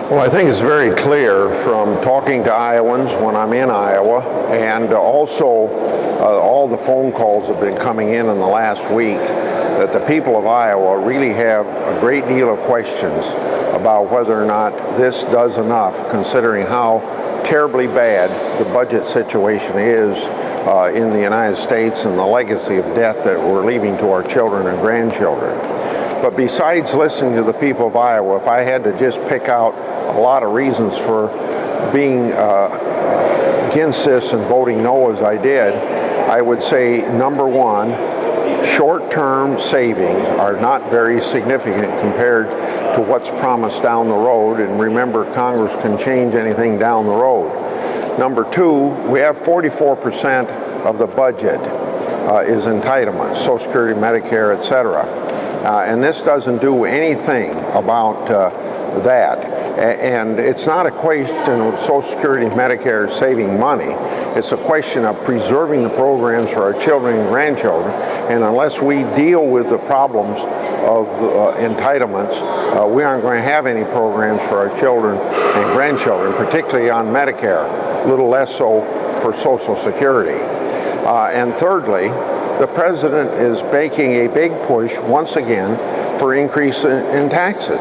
Well, I think it's very clear from talking to Iowans when I'm in Iowa, and also all the phone calls have been coming in the last week, that the people of Iowa really have a great deal of questions about whether or not this does enough, considering how terribly bad the budget situation is in the United States and the legacy of debt that we're leaving to our children and grandchildren. But besides listening to the people of Iowa, if I had to just pick out a lot of reasons for being against this and voting no as I did, I would say, number one, short-term savings are not very significant compared to what's promised down the road, and remember, Congress can change anything down the road. Number two, we have 44% of the budget is entitlements, Social Security, Medicare, etc. And this doesn't do anything about that. And it's not a question of Social Security and Medicare saving money. It's a question of preserving the programs for our children and grandchildren. And unless we deal with the problems of entitlements, we aren't going to have any programs for our children and grandchildren, particularly on Medicare, a little less so for Social Security. And thirdly, the president is making a big push once again for increase in taxes.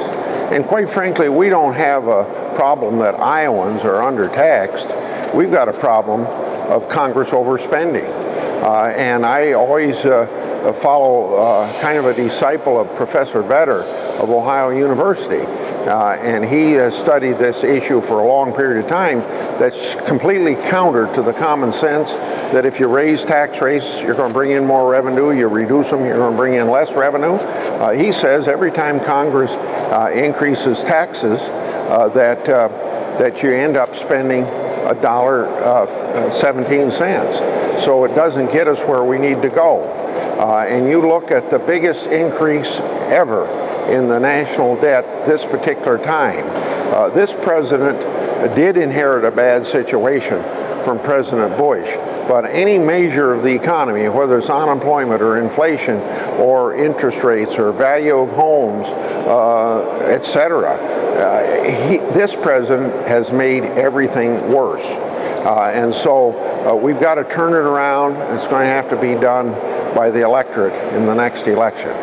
And quite frankly, we don't have a problem that Iowans are undertaxed. We've got a problem of Congress overspending. And I always follow kind of a disciple of Professor Vetter of Ohio University. And he has studied this issue for a long period of time. That's completely counter to the common sense that if you raise tax rates, you're going to bring in more revenue. You reduce them, you're going to bring in less revenue. He says every time Congress increases taxes, that you end up spending $1.17. So it doesn't get us where we need to go. And you look at the biggest increase ever in the national debt this particular time. This president did inherit a bad situation from President Bush, but any measure of the economy, whether it's unemployment or inflation or interest rates or value of homes, etc., this president has made everything worse. And so we've got to turn it around. It's going to have to be done by the electorate in the next election.